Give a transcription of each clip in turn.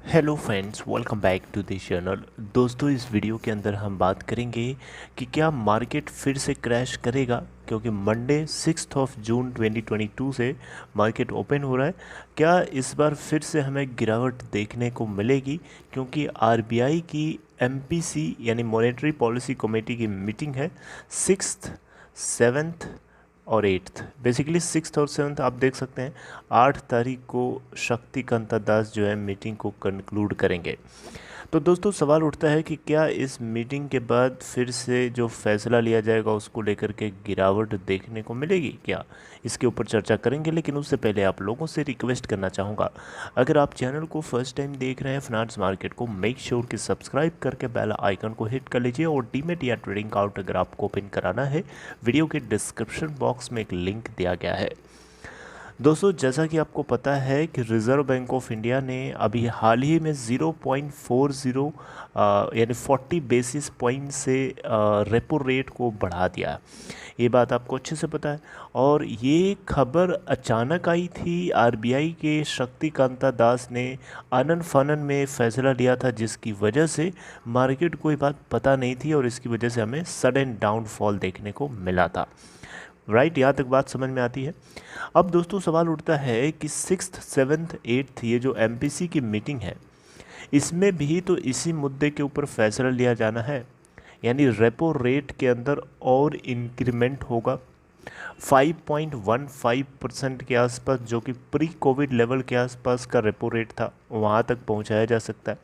Hello friends, welcome back to the channel. दोस्तों, इस video के अंदर हम बात करेंगे कि क्या मार्केट फिर से क्रैश करेगा, क्योंकि मंडे 6 जून 2022 से मार्केट ओपन हो रहा है। क्या इस बार फिर से हमें गिरावट देखने को मिलेगी, क्योंकि आरबीआई की एमपीसी यानी मॉनेटरी पॉलिसी कमेटी की मीटिंग है 6th, 7th और 8th। बेसिकली 6th और 7th आप देख सकते हैं। 8 तारीख को शक्तिकांत दास जो है मीटिंग को कंक्लूड करेंगे। तो दोस्तों, सवाल उठता है कि क्या इस मीटिंग के बाद फिर से जो फैसला लिया जाएगा उसको लेकर के गिरावट देखने को मिलेगी क्या? इसके ऊपर चर्चा करेंगे, लेकिन उससे पहले आप लोगों से रिक्वेस्ट करना चाहूँगा, अगर आप चैनल को फर्स्ट टाइम देख रहे हैं फाइनेंस मार्केट को, मेक श्योर कि सब्सक्राइब करके बेल आइकन को हिट कर लीजिए। और डीमेट या ट्रेडिंग अकाउंट अगर आपको ओपन कराना है, वीडियो के डिस्क्रिप्शन बॉक्स में एक लिंक दिया गया है। दोस्तों, जैसा कि आपको पता है कि रिज़र्व बैंक ऑफ इंडिया ने अभी हाल ही में 0.40 यानी 40 बेसिस पॉइंट से रेपो रेट को बढ़ा दिया। ये बात आपको अच्छे से पता है, और ये खबर अचानक आई थी। आरबीआई के शक्तिकांता दास ने आनन फानन में फैसला लिया था, जिसकी वजह से मार्केट को ये बात पता नहीं थी और इसकी वजह से हमें सडन डाउनफॉल देखने को मिला था। राइट, यहाँ तक बात समझ में आती है। अब दोस्तों, सवाल उठता है कि 6th, 7th, 8th ये जो एमपीसी की मीटिंग है, इसमें भी तो इसी मुद्दे के ऊपर फैसला लिया जाना है, यानी रेपो रेट के अंदर और इंक्रीमेंट होगा 5.15% के आसपास, जो कि प्री कोविड लेवल के आसपास का रेपो रेट था, वहाँ तक पहुँचाया जा सकता है।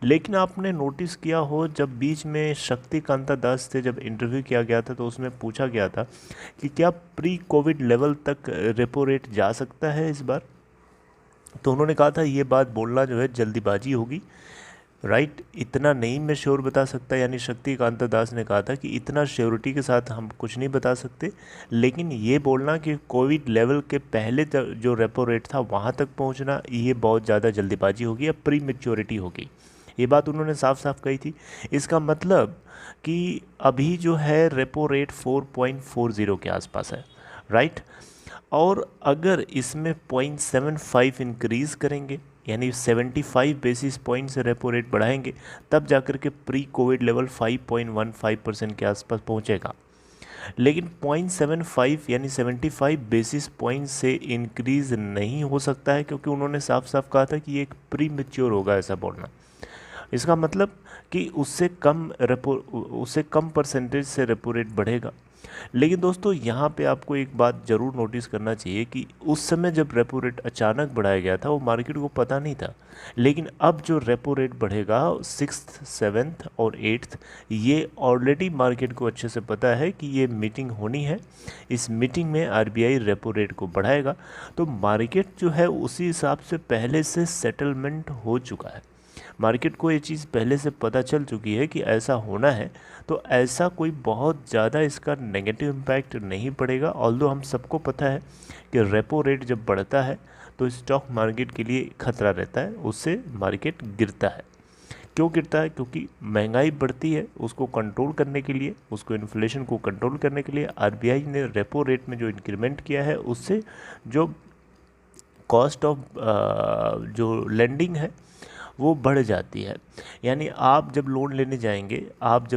लेकिन आपने नोटिस किया हो, जब बीच में शक्तिकांता दास से जब इंटरव्यू किया गया था तो उसमें पूछा गया था कि क्या प्री कोविड लेवल तक रेपो रेट जा सकता है इस बार, तो उन्होंने कहा था ये बात बोलना जो है जल्दीबाजी होगी। राइट, इतना नहीं मैं श्योर बता सकता, यानी शक्तिकांत दास ने कहा था कि इतना श्योरिटी के साथ हम कुछ नहीं बता सकते, लेकिन ये बोलना कि कोविड लेवल के पहले जो रेपो रेट था वहाँ तक पहुँचना, ये बहुत ज़्यादा जल्दीबाजी होगी या प्री मेच्योरिटी होगी। ये बात उन्होंने साफ साफ कही थी। इसका मतलब कि अभी जो है रेपो रेट 4.40 के आसपास है। राइट, और अगर इसमें 0.75 इंक्रीज़ करेंगे, यानी 75 बेसिस पॉइंट से रेपो रेट बढ़ाएंगे, तब जाकर के प्री कोविड लेवल 5.15% के आसपास पहुंचेगा। लेकिन 0.75 यानी 75 बेसिस पॉइंट से इंक्रीज़ नहीं हो सकता है, क्योंकि उन्होंने साफ साफ कहा था कि ये एक प्री मेच्योर होगा ऐसा बोलना। इसका मतलब कि उससे कम परसेंटेज से रेपो रेट बढ़ेगा। लेकिन दोस्तों, यहाँ पे आपको एक बात ज़रूर नोटिस करना चाहिए कि उस समय जब रेपो रेट अचानक बढ़ाया गया था वो मार्केट को पता नहीं था, लेकिन अब जो रेपो रेट बढ़ेगा 6th, 7th और 8th, ये ऑलरेडी मार्केट को अच्छे से पता है कि ये मीटिंग होनी है। इस मीटिंग में आरबीआई रेपो रेट को बढ़ाएगा, तो मार्केट जो है उसी हिसाब से पहले से सेटलमेंट हो चुका है। मार्केट को ये चीज़ पहले से पता चल चुकी है कि ऐसा होना है, तो ऐसा कोई बहुत ज़्यादा इसका नेगेटिव इम्पैक्ट नहीं पड़ेगा। ऑल्दो हम सबको पता है कि रेपो रेट जब बढ़ता है तो स्टॉक मार्केट के लिए खतरा रहता है, उससे मार्केट गिरता है। क्यों गिरता है? क्योंकि महंगाई बढ़ती है, उसको कंट्रोल करने के लिए, उसको इन्फ्लेशन को कंट्रोल करने के लिए आरबीआई ने रेपो रेट में जो इंक्रीमेंट किया है, उससे जो कॉस्ट ऑफ जो लेंडिंग है वो बढ़ जाती है। यानी आप जब लोन लेने जाएंगे, आप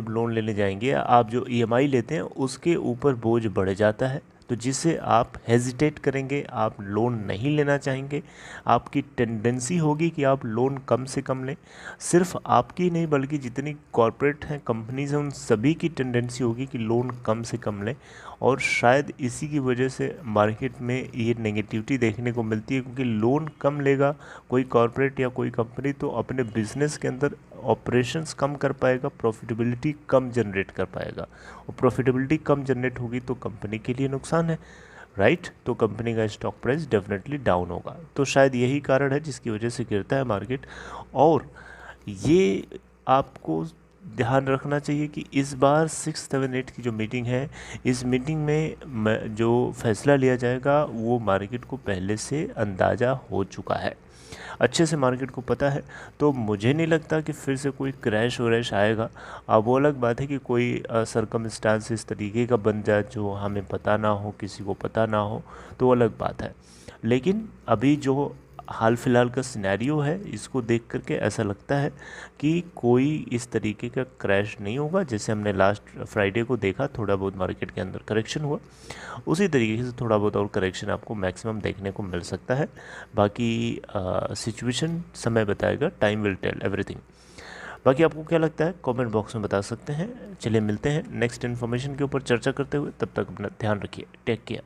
जो ईएमआई लेते हैं उसके ऊपर बोझ बढ़ जाता है, तो जिससे आप हेजिटेट करेंगे, आप लोन नहीं लेना चाहेंगे। आपकी टेंडेंसी होगी कि आप लोन कम से कम लें। सिर्फ आपकी नहीं, बल्कि जितनी कॉरपोरेट हैं, कंपनीज हैं, उन सभी की टेंडेंसी होगी कि लोन कम से कम लें। और शायद इसी की वजह से मार्केट में ये नेगेटिविटी देखने को मिलती है, क्योंकि लोन कम लेगा कोई कॉरपोरेट या कोई कंपनी, तो अपने बिजनेस के अंदर ऑपरेशंस कम कर पाएगा, प्रॉफिटेबिलिटी कम जनरेट कर पाएगा, और प्रॉफिटेबिलिटी कम जनरेट होगी तो कंपनी के लिए नुकसान है। राइट, तो कंपनी का स्टॉक प्राइस डेफिनेटली डाउन होगा। तो शायद यही कारण है जिसकी वजह से गिरता है मार्केट। और ये आपको ध्यान रखना चाहिए कि इस बार 6, 7, 8 की जो मीटिंग है, इस मीटिंग में जो फैसला लिया जाएगा वो मार्केट को पहले से अंदाज़ा हो चुका है, अच्छे से मार्केट को पता है। तो मुझे नहीं लगता कि फिर से कोई क्रैश वैश आएगा। अब वो अलग बात है कि कोई सरकमस्टांस इस तरीके का बन जाए जो हमें पता ना हो, किसी को पता ना हो, तो अलग बात है। लेकिन अभी जो हाल फिलहाल का सिनेरियो है, इसको देख करके ऐसा लगता है कि कोई इस तरीके का क्रैश नहीं होगा। जैसे हमने लास्ट फ्राइडे को देखा, थोड़ा बहुत मार्केट के अंदर करेक्शन हुआ, उसी तरीके से थोड़ा बहुत और करेक्शन आपको मैक्सिमम देखने को मिल सकता है। बाकी सिचुएशन समय बताएगा, टाइम विल टेल एवरीथिंग। बाकी आपको क्या लगता है कमेंट बॉक्स में बता सकते हैं। चलिए मिलते हैं नेक्स्ट इन्फॉर्मेशन के ऊपर चर्चा करते हुए, तब तक अपना ध्यान रखिए, टेक केयर।